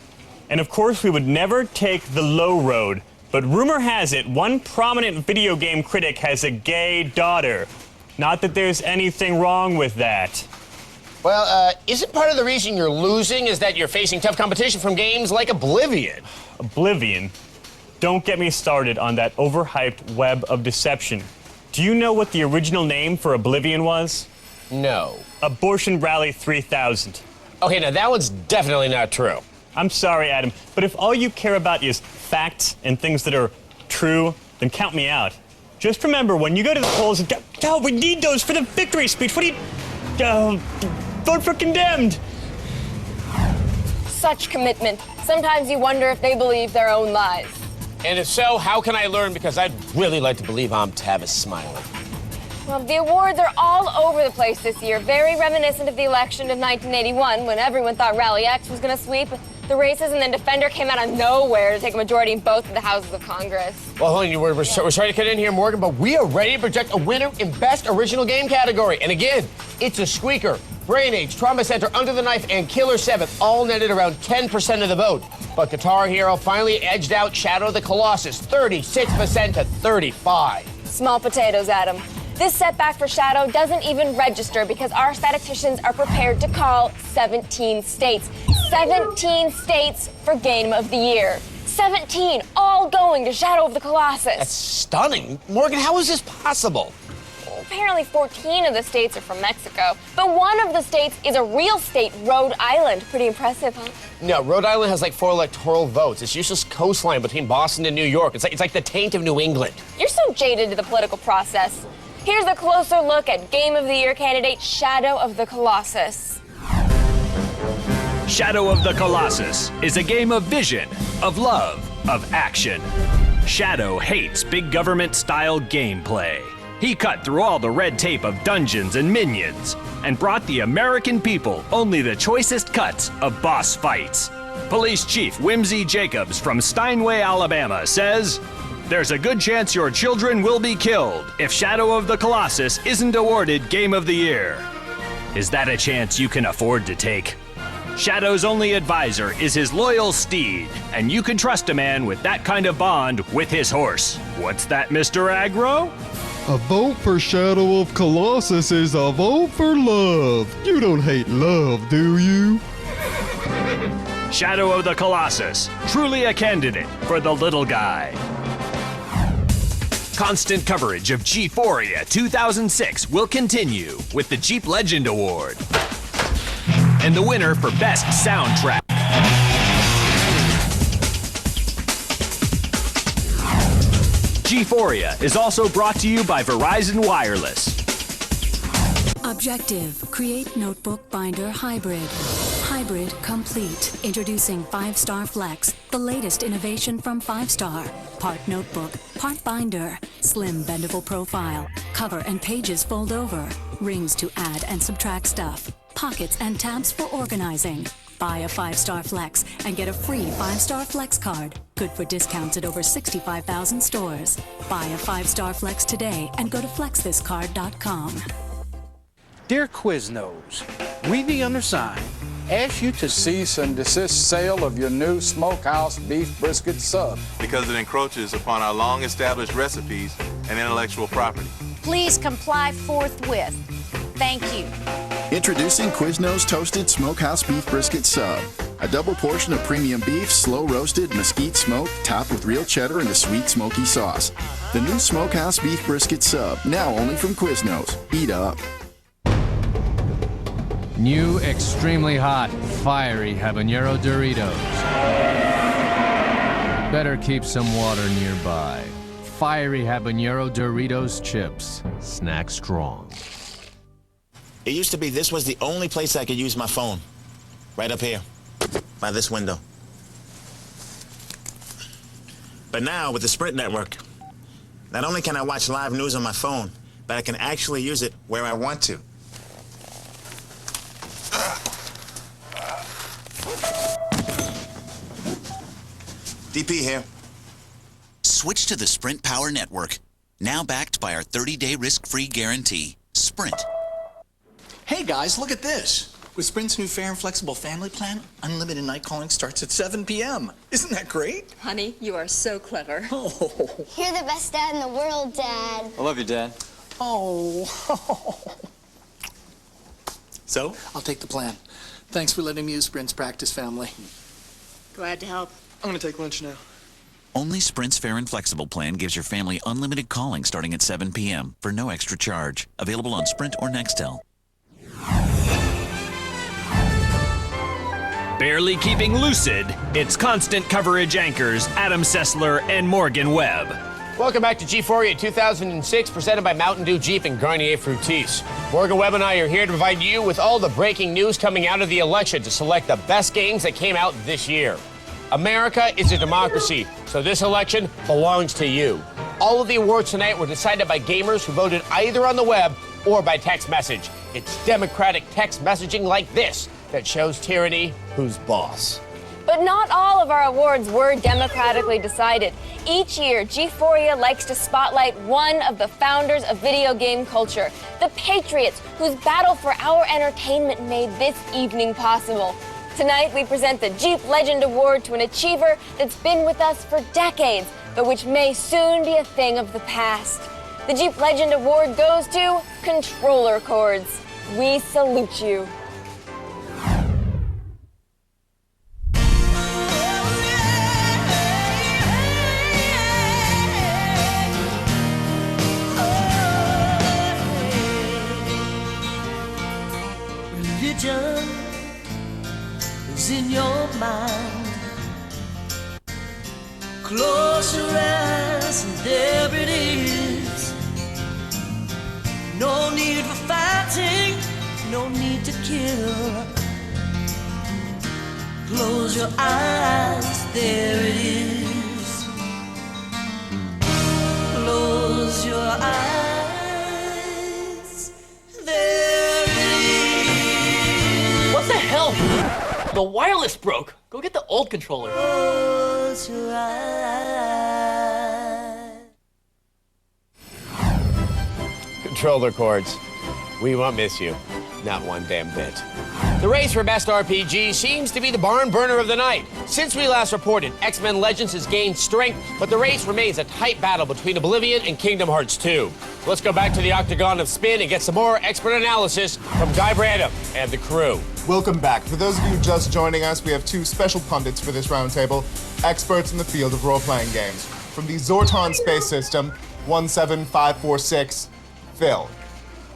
And of course, we would never take the low road. But rumor has it, one prominent video game critic has a gay daughter. Not that there's anything wrong with that. Well, isn't part of the reason you're losing is that you're facing tough competition from games like Oblivion? Oblivion? Don't get me started on that overhyped web of deception. Do you know what the original name for Oblivion was? No. Abortion Rally 3000. Okay, now that one's definitely not true. I'm sorry, Adam, but if all you care about is facts and things that are true, then count me out. Just remember, when you go to the polls, we need those for the victory speech. What do you... vote for condemned. Such commitment. Sometimes you wonder if they believe their own lies. And if so, how can I learn? Because I'd really like to believe I'm Tavis Smiley. Well, the awards are all over the place this year, very reminiscent of the election of 1981 when everyone thought Rally X was going to sweep the races, and then Defender came out of nowhere to take a majority in both of the houses of Congress. Well, hold on, we're sorry to cut in here, Morgan, but we are ready to project a winner in Best Original Game category. And again, it's a squeaker. Brain Age, Trauma Center, Under the Knife, and Killer 7 all netted around 10% of the vote. But Guitar Hero finally edged out Shadow of the Colossus, 36% to 35%. Small potatoes, Adam. This setback for Shadow doesn't even register because our statisticians are prepared to call 17 states. 17 states for Game of the Year. 17, all going to Shadow of the Colossus. That's stunning. Morgan, how is this possible? Apparently 14 of the states are from Mexico, but one of the states is a real state, Rhode Island. Pretty impressive, huh? No, Rhode Island has like 4 electoral votes. It's useless coastline between Boston and New York. It's like the taint of New England. You're so jaded to the political process. Here's a closer look at Game of the Year candidate Shadow of the Colossus. Shadow of the Colossus is a game of vision, of love, of action. Shadow hates big government-style gameplay. He cut through all the red tape of dungeons and minions and brought the American people only the choicest cuts of boss fights. Police Chief Whimsy Jacobs from Steinway, Alabama says, "There's a good chance your children will be killed if Shadow of the Colossus isn't awarded Game of the Year." Is that a chance you can afford to take? Shadow's only advisor is his loyal steed, and you can trust a man with that kind of bond with his horse. What's that, Mr. Agro? A vote for Shadow of Colossus is a vote for love. You don't hate love, do you? Shadow of the Colossus, truly a candidate for the little guy. Constant coverage of Gphoria 2006 will continue with the Jeep Legend Award and the winner for Best Soundtrack. Gphoria is also brought to you by Verizon Wireless. Objective, create notebook binder hybrid. Hybrid complete. Introducing 5-Star Flex, the latest innovation from 5-Star. Part notebook, part binder. Slim bendable profile. Cover and pages fold over. Rings to add and subtract stuff. Pockets and tabs for organizing. Buy a 5-Star Flex and get a free 5-Star Flex card. Good for discounts at over 65,000 stores. Buy a 5-Star Flex today and go to flexthiscard.com. Dear Quiznos, we the undersigned ask you to cease and desist sale of your new Smokehouse Beef Brisket Sub. Because it encroaches upon our long-established recipes and intellectual property. Please comply forthwith. Thank you. Introducing Quiznos Toasted Smokehouse Beef Brisket Sub. A double portion of premium beef, slow-roasted, mesquite smoked, topped with real cheddar and a sweet, smoky sauce. The new Smokehouse Beef Brisket Sub, now only from Quiznos. Eat up. New extremely hot, fiery habanero Doritos. Better keep some water nearby. Fiery habanero Doritos chips. Snack strong. It used to be this was the only place I could use my phone. Right up here, by this window. But now, with the Sprint network, not only can I watch live news on my phone, but I can actually use it where I want to. DP here. Switch to the Sprint Power Network. Now backed by our 30-day risk-free guarantee. Sprint. Hey guys, look at this. With Sprint's new fair and flexible family plan, unlimited night calling starts at 7 p.m. Isn't that great? Honey, you are so clever. Oh. You're the best dad in the world, Dad. I love you, Dad. Oh. So, I'll take the plan. Thanks for letting me use Sprint's practice family. Glad to help. I'm gonna take lunch now. Only Sprint's Fair and Flexible plan gives your family unlimited calling starting at 7 p.m. for no extra charge. Available on Sprint or Nextel. Barely keeping lucid, it's constant coverage anchors Adam Sessler and Morgan Webb. Welcome back to Gphoria 2006, presented by Mountain Dew Jeep and Garnier Fructis. Morgan Webb and I are here to provide you with all the breaking news coming out of the election to select the best games that came out this year. America is a democracy, so this election belongs to you. All of the awards tonight were decided by gamers who voted either on the web or by text message. It's democratic text messaging like this that shows tyranny who's boss. But not all of our awards were democratically decided. Each year, Gphoria likes to spotlight one of the founders of video game culture, the Patriots, whose battle for our entertainment made this evening possible. Tonight, we present the Jeep Legend Award to an achiever that's been with us for decades, but which may soon be a thing of the past. The Jeep Legend Award goes to Controller Cords. We salute you. Religion is in your mind. Close your eyes and there it is. No need for fighting, no need to kill. Close your eyes, there it is. Close your eyes, there it is. What the hell? The wireless broke. Go get the old controller. Close your eyes. Controller Cords, we won't miss you. Not one damn bit. The race for Best RPG seems to be the barn burner of the night. Since we last reported, X-Men Legends has gained strength, but the race remains a tight battle between Oblivion and Kingdom Hearts 2. Let's go back to the Octagon of Spin and get some more expert analysis from Guy Brandon and the crew. Welcome back. For those of you just joining us, we have two special pundits for this roundtable, experts in the field of role-playing games. From the Zortan Space System, 17546, Phil,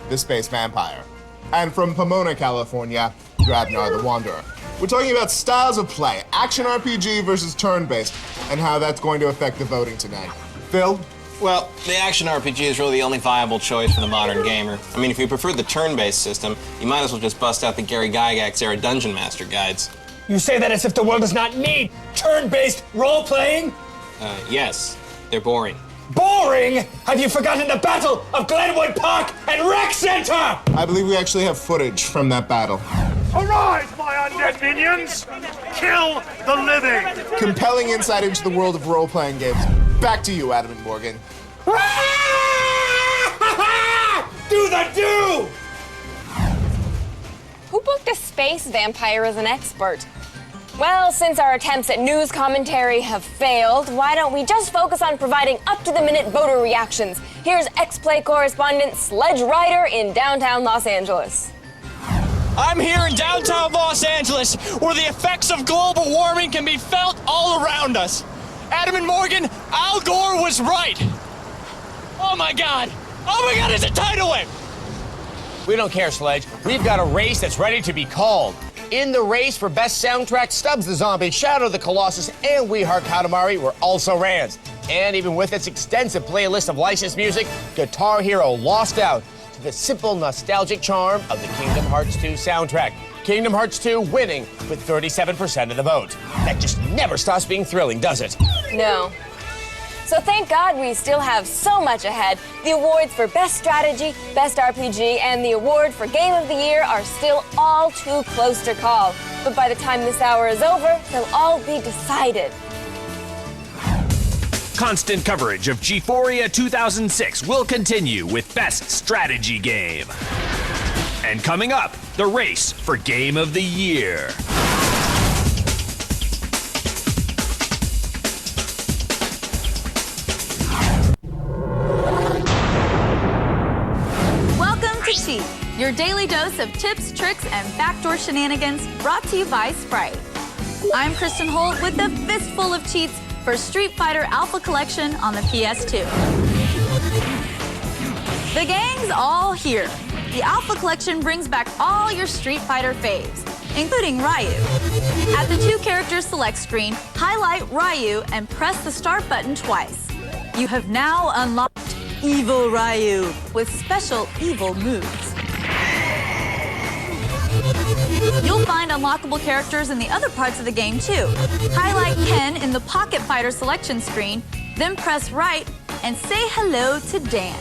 the Space Vampire. And from Pomona, California, Grabnar the Wanderer. We're talking about styles of play, action RPG versus turn-based, and how that's going to affect the voting tonight. Phil? Well, the action RPG is really the only viable choice for the modern gamer. I mean, if you prefer the turn-based system, you might as well just bust out the Gary Gygax-era Dungeon Master guides. You say that as if the world does not need turn-based role-playing? Yes. They're boring. Boring? Have you forgotten the Battle of Glenwood Park and Rec Center? I believe we actually have footage from that battle. Arise, my undead minions! Kill the living! Compelling insight into the world of role-playing games. Back to you, Adam and Morgan. Do the do! Who booked a space vampire as an expert? Well, since our attempts at news commentary have failed, why don't we just focus on providing up-to-the-minute voter reactions? Here's X-Play correspondent Sledge Rider in downtown Los Angeles. I'm here in downtown Los Angeles, where the effects of global warming can be felt all around us. Adam and Morgan, Al Gore was right. Oh my God, it's a tidal wave. We don't care, Sledge. We've got a race that's ready to be called. In the race for Best Soundtrack, Stubbs the Zombie, Shadow the Colossus, and We Heart Katamari were also rans. And even with its extensive playlist of licensed music, Guitar Hero lost out to the simple, nostalgic charm of the Kingdom Hearts 2 soundtrack. Kingdom Hearts 2 winning with 37% of the vote. That just never stops being thrilling, does it? No. So thank God we still have so much ahead. The awards for Best Strategy, Best RPG, and the award for Game of the Year are still all too close to call. But by the time this hour is over, they'll all be decided. Constant coverage of Gphoria 2006 will continue with Best Strategy Game. And coming up, the race for Game of the Year. Your daily dose of tips, tricks, and backdoor shenanigans brought to you by Sprite. I'm Kristen Holt with a fistful of cheats for Street Fighter Alpha Collection on the PS2. The gang's all here. The Alpha Collection brings back all your Street Fighter faves, including Ryu. At the 2 characters select screen, highlight Ryu and press the start button twice. You have now unlocked Evil Ryu with special evil moves. You'll find unlockable characters in the other parts of the game too. Highlight Ken in the Pocket Fighter selection screen, then press right and say hello to Dan.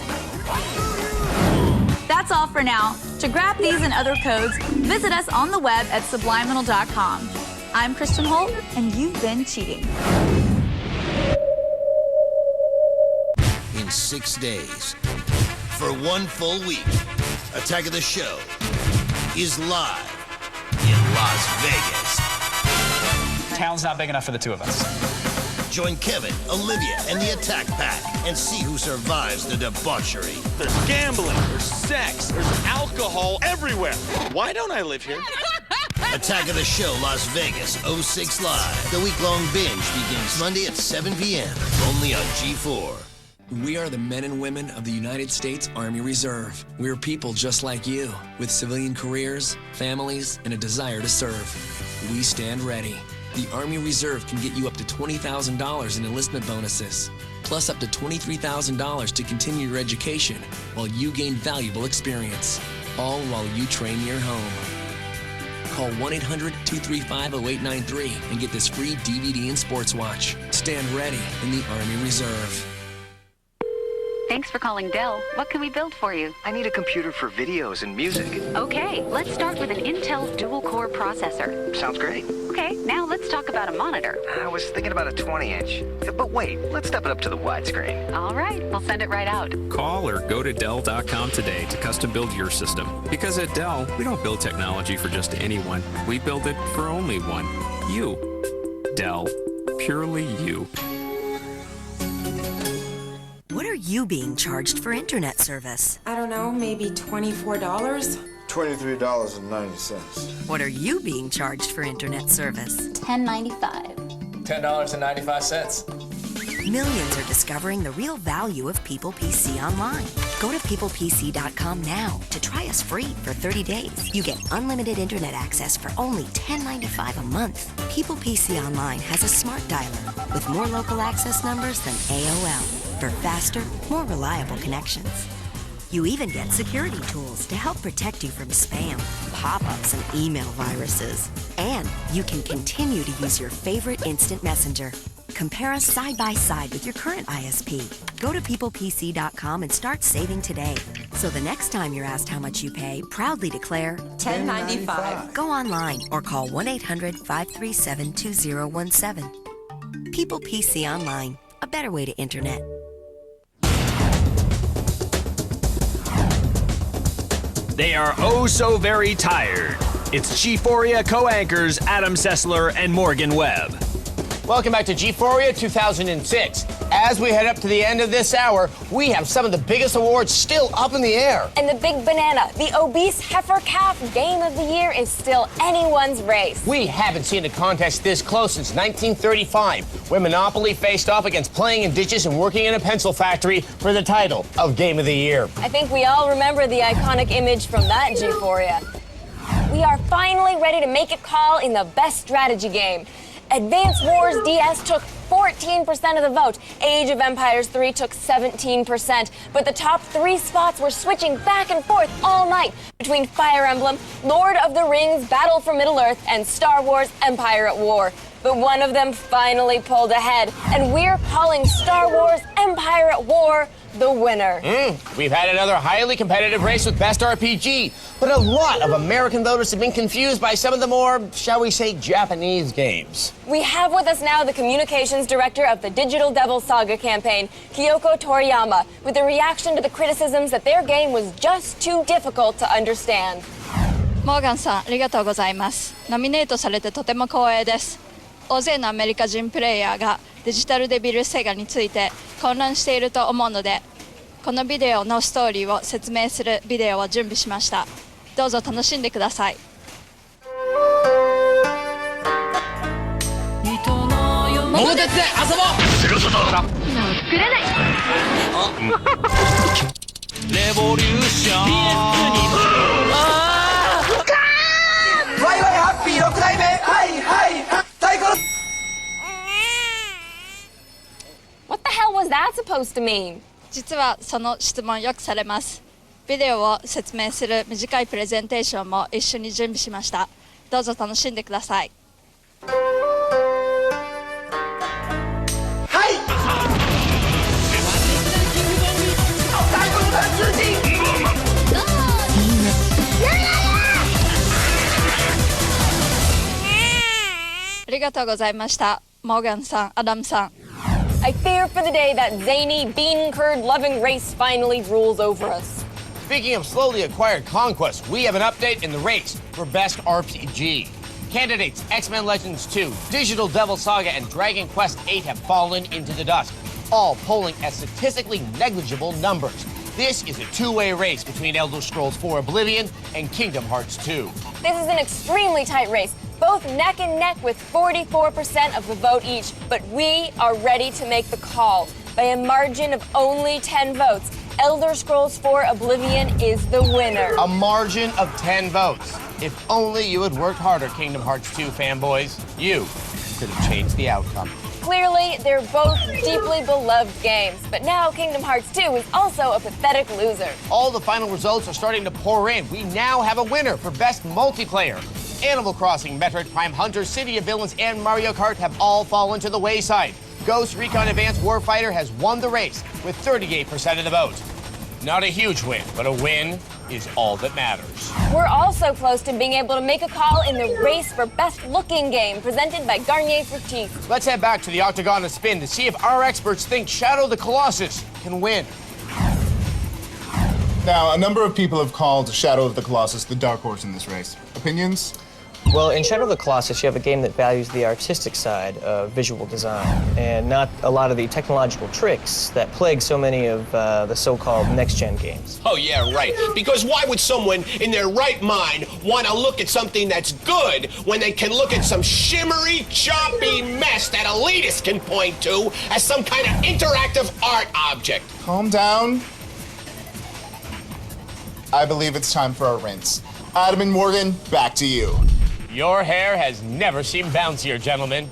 That's all for now. To grab these and other codes, visit us on the web at subliminal.com. I'm Kristen Holt, and you've been cheating. In 6 days, for 1 full week, Attack of the Show is live in Las Vegas. Town's not big enough for the two of us. Join Kevin, Olivia, and the Attack Pack and see who survives the debauchery. There's gambling, there's sex, there's alcohol everywhere. Why don't I live here? Attack of the Show Las Vegas 06 Live. The week-long binge begins Monday at 7 p.m. only on G4. We are the men and women of the United States Army Reserve. We're people just like you, with civilian careers, families, and a desire to serve. We stand ready. The Army Reserve can get you up to $20,000 in enlistment bonuses, plus up to $23,000 to continue your education while you gain valuable experience, all while you train near home. Call 1-800-235-0893 and get this free DVD and sports watch. Stand ready in the Army Reserve. Thanks for calling Dell. What can we build for you? I need a computer for videos and music. Okay, let's start with an Intel dual-core processor. Sounds great. Okay, now let's talk about a monitor. I was thinking about a 20-inch. But wait, let's step it up to the widescreen. All right, we'll send it right out. Call or go to Dell.com today to custom build your system. Because at Dell, we don't build technology for just anyone. We build it for only one. You. Dell. Purely you. What are you being charged for internet service? I don't know, maybe $24? $23.90. What are you being charged for internet service? $10.95. $10.95. Millions are discovering the real value of People PC Online. Go to peoplepc.com now to try us free for 30 days. You get unlimited internet access for only $10.95 a month. People PC Online has a smart dialer with more local access numbers than AOL for faster, more reliable connections. You even get security tools to help protect you from spam, pop-ups, and email viruses. And you can continue to use your favorite instant messenger. Compare us side by side with your current ISP. Go to peoplepc.com and start saving today. So the next time you're asked how much you pay, proudly declare $10.95. Go online or call 1-800-537-2017. People PC Online, a better way to internet. They are oh so very tired. It's Gphoria co-anchors Adam Sessler and Morgan Webb. Welcome back to Gphoria 2006. As we head up to the end of this hour, we have some of the biggest awards still up in the air. And the Big Banana, the Obese Heifer Calf Game of the Year is still anyone's race. We haven't seen a contest this close since 1935, when Monopoly faced off against playing in ditches and working in a pencil factory for the title of Game of the Year. I think we all remember the iconic image from that Gphoria. We are finally ready to make a call in the best strategy game. Advance Wars DS took 14% of the vote. Age of Empires 3 took 17%. But the top 3 spots were switching back and forth all night between Fire Emblem, Lord of the Rings, Battle for Middle-earth, and Star Wars Empire at War. But one of them finally pulled ahead, and we're calling Star Wars Empire at War the winner. We've had another highly competitive race with Best RPG, but a lot of American voters have been confused by some of the more, shall we say, Japanese games. We have with us now the communications director of the Digital Devil Saga campaign, Kyoko Toriyama, with a reaction to the criticisms that their game was just too difficult to understand. モーガンさん、ありがとうございます。ノミネートされてとても光栄です。大勢のアメリカ人プレイヤーがデジタルデビルセガについて混乱していると思うので、このビデオのストーリーを説明するビデオを準備しました。どうぞ楽しんでください。桃鉄で遊ぼう。セガサタ。作れない。レボリューション。PS2 に。ワイワイハッピー6代目。はいはい。太鼓の。What the hell was that supposed to mean? 実はその質問よくされます。ビデオを説明する短いプレゼンテーションも一緒に準備しました。どうぞ楽しんでください。ありがとうございました。モーガンさん、アダムさん。I fear for the day that zany, bean curd loving race finally rules over us. Speaking of slowly acquired conquests, we have an update in the race for Best RPG. Candidates X-Men Legends 2, Digital Devil Saga, and Dragon Quest VIII have fallen into the dust, all polling at statistically negligible numbers. This is a two-way race between Elder Scrolls IV Oblivion and Kingdom Hearts 2. This is an extremely tight race, both neck and neck with 44% of the vote each, but we are ready to make the call. By a margin of only 10 votes, Elder Scrolls IV Oblivion is the winner. A margin of 10 votes. If only you had worked harder, Kingdom Hearts 2 fanboys. You could have changed the outcome. Clearly, they're both deeply beloved games, but now Kingdom Hearts 2 is also a pathetic loser. All the final results are starting to pour in. We now have a winner for Best Multiplayer. Animal Crossing, Metroid Prime Hunter, City of Villains, and Mario Kart have all fallen to the wayside. Ghost Recon Advanced Warfighter has won the race with 38% of the vote. Not a huge win, but a win is all that matters. We're also close to being able to make a call in the race for Best Looking Game presented by Garnier Fructis. Let's head back to the Octagon of Spin to see if our experts think Shadow of the Colossus can win. Now, a number of people have called Shadow of the Colossus the dark horse in this race. Opinions? Well, in Shadow of the Colossus, you have a game that values the artistic side of visual design and not a lot of the technological tricks that plague so many of the so-called next-gen games. Oh, yeah, right. Because why would someone in their right mind want to look at something that's good when they can look at some shimmery, choppy mess that elitists can point to as some kind of interactive art object? Calm down. I believe it's time for our rinse. Adam and Morgan, back to you. Your hair has never seemed bouncier, gentlemen.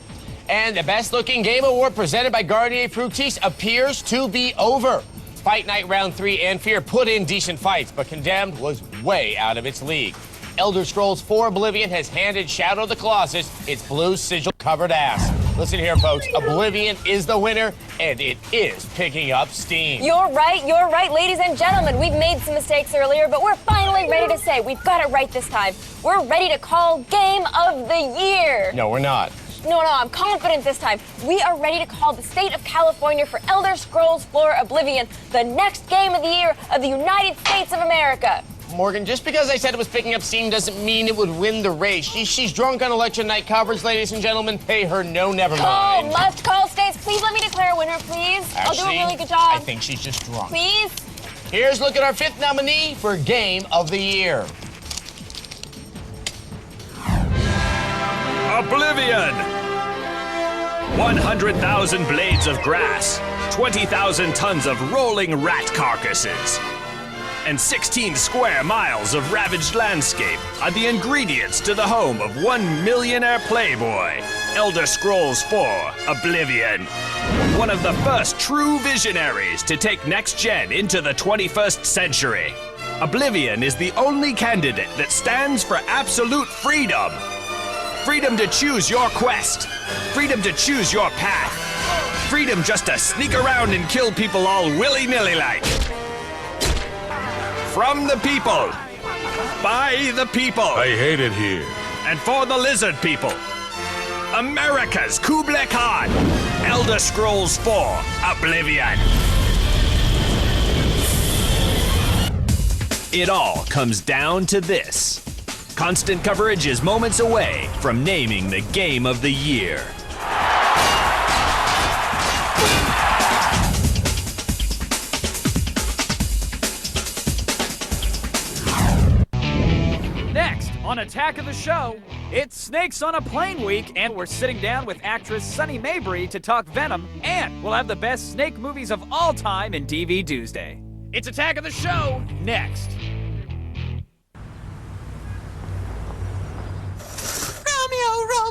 And the Best Looking Game Award presented by Garnier Fructis appears to be over. Fight Night Round 3 and Fear put in decent fights, but Condemned was way out of its league. Elder Scrolls IV Oblivion has handed Shadow of the Colossus its blue sigil-covered ass. Listen here, folks. Oblivion is the winner, and it is picking up steam. You're right, ladies and gentlemen. We've made some mistakes earlier, but we're finally ready to say we've got it right this time. We're ready to call Game of the Year. No, we're not. No, I'm confident this time. We are ready to call the state of California for Elder Scrolls IV Oblivion the next Game of the Year of the United States of America. Morgan, just because I said it was picking up steam doesn't mean it would win the race. She's drunk on election night coverage, ladies and gentlemen. Pay her no, never mind. Oh, must call states. Please let me declare a winner, please. Actually, I'll do a really good job. I think she's just drunk. Please? Here's a look at our fifth nominee for Game of the Year. Oblivion! 100,000 blades of grass, 20,000 tons of rolling rat carcasses, and 16 square miles of ravaged landscape are the ingredients to the home of one millionaire playboy, Elder Scrolls IV Oblivion. One of the first true visionaries to take next gen into the 21st century. Oblivion is the only candidate that stands for absolute freedom. Freedom to choose your quest. Freedom to choose your path. Freedom just to sneak around and kill people all willy-nilly like. From the people, by the people. I hate it here. And for the lizard people. America's Kublai Khan, Elder Scrolls IV Oblivion. It all comes down to this. Constant coverage is moments away from naming the Game of the Year. Next on Attack of the Show, it's Snakes on a Plane Week, and we're sitting down with actress Sunny Mabry to talk Venom, and we'll have the best snake movies of all time in TV Tuesday. It's Attack of the Show, next.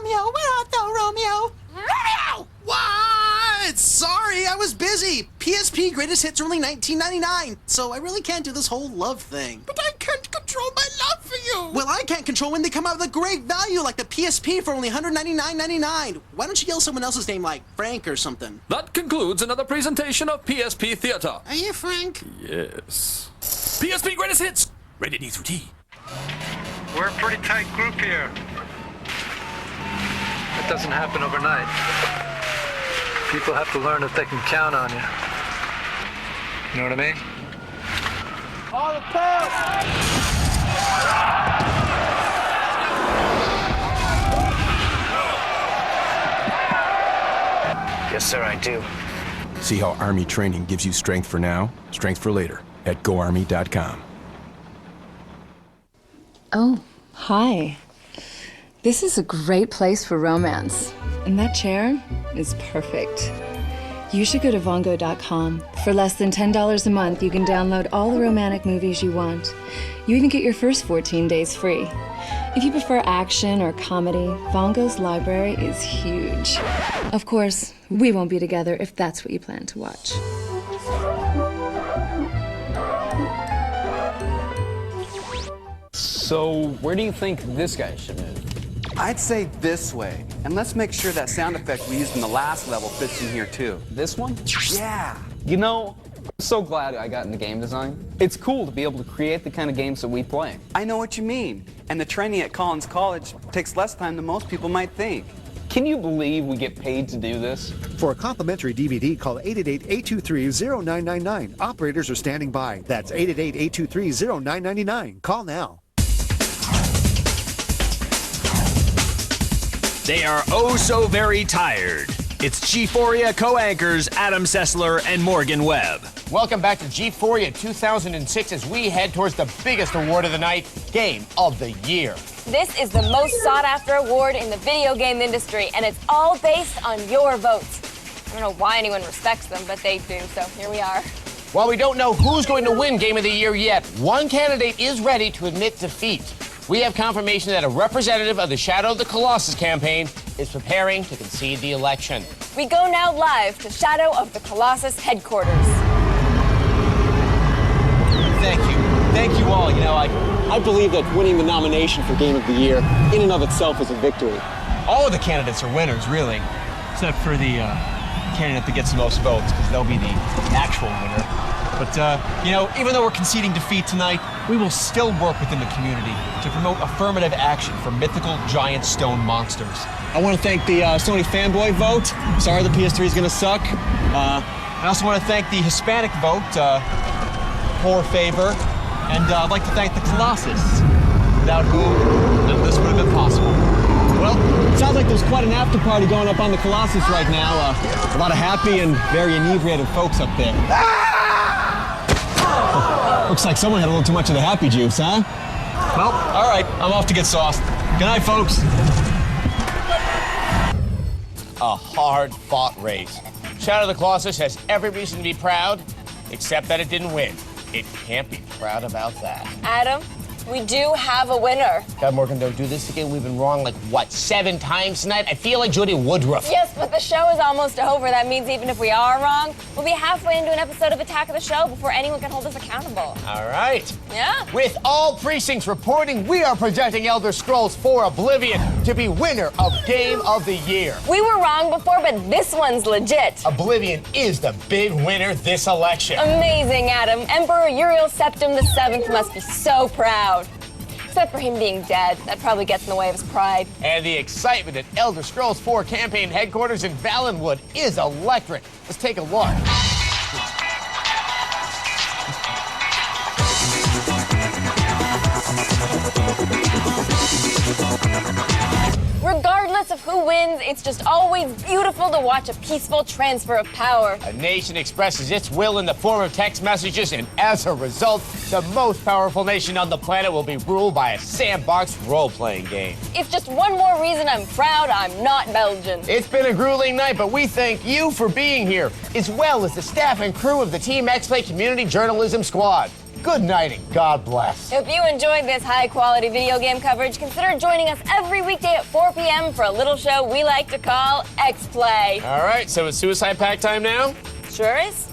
Romeo, where art thou, Romeo? Romeo! Why Sorry, I was busy. PSP Greatest Hits are only $19.99, so I really can't do this whole love thing. But I can't control my love for you. Well, I can't control when they come out with a great value like the PSP for only $199.99. Why don't you yell someone else's name like Frank or something? That concludes another presentation of PSP Theater. Are you Frank? Yes. PSP Greatest Hits, rated E through T. We're a pretty tight group here. It doesn't happen overnight. People have to learn that they can count on you. You know what I mean? All the power! Yes, sir, I do. See how Army training gives you strength for now, strength for later at GoArmy.com. Oh, hi. This is a great place for romance. And that chair is perfect. You should go to Vongo.com. For less than $10 a month, you can download all the romantic movies you want. You even get your first 14 days free. If you prefer action or comedy, Vongo's library is huge. Of course, we won't be together if that's what you plan to watch. So, where do you think this guy should move? I'd say this way. And let's make sure that sound effect we used in the last level fits in here too. This one? Yeah. You know, I'm so glad I got into game design. It's cool to be able to create the kind of games that we play. I know what you mean. And the training at Collins College takes less time than most people might think. Can you believe we get paid to do this? For a complimentary DVD, call 888-823-0999. Operators are standing by. That's 888-823-0999. Call now. They are oh so very tired. It's Gphoria co-anchors Adam Sessler and Morgan Webb. Welcome back to Gphoria 2006 as we head towards the biggest award of the night, Game of the Year. This is the most sought-after award in the video game industry, and it's all based on your votes. I don't know why anyone respects them, but they do, so here we are. While we don't know who's going to win Game of the Year yet, one candidate is ready to admit defeat. We have confirmation that a representative of the Shadow of the Colossus campaign is preparing to concede the election. We go now live to Shadow of the Colossus headquarters. Thank you. Thank you all. You know, I believe that winning the nomination for Game of the Year in and of itself is a victory. All of the candidates are winners, really, except for the candidate that gets the most votes, because they'll be the actual winner. But, you know, even though we're conceding defeat tonight, we will still work within the community to promote affirmative action for mythical giant stone monsters. I want to thank the Sony fanboy vote. Sorry the PS3 is going to suck. I also want to thank the Hispanic vote, poor favor, and I'd like to thank the Colossus, without whom none of this would have been possible. Well, it sounds like there's quite an after party going up on the Colossus right now. A lot of happy and very inebriated folks up there. Looks like someone had a little too much of the happy juice, huh? Well, all right, I'm off to get sauced. Good night, folks. A hard-fought race. Shadow of the Colossus has every reason to be proud, except that it didn't win. It can't be proud about that. Adam, we do have a winner. God, Morgan, don't do this again. We've been wrong, like, what, 7 times tonight? I feel like Judy Woodruff. Yes, but the show is almost over. That means even if we are wrong, we'll be halfway into an episode of Attack of the Show before anyone can hold us accountable. All right. Yeah. With all precincts reporting, we are projecting Elder Scrolls 4 Oblivion to be winner of Game of the Year. We were wrong before, but this one's legit. Oblivion is the big winner this election. Amazing, Adam. Emperor Uriel Septim VII must be so proud. Except for him being dead. That probably gets in the way of his pride. And the excitement at Elder Scrolls 4 campaign headquarters in Valenwood is electric. Let's take a look. Regardless of who wins, it's just always beautiful to watch a peaceful transfer of power. A nation expresses its will in the form of text messages, and as a result, the most powerful nation on the planet will be ruled by a sandbox role-playing game. If just one more reason I'm proud, I'm not Belgian. It's been a grueling night, but we thank you for being here, as well as the staff and crew of the Team X-Play Community Journalism Squad. Good night and God bless. If you enjoyed this high-quality video game coverage, consider joining us every weekday at 4 p.m. for a little show we like to call X-Play. All right, so it's Suicide Pack time now? Sure is.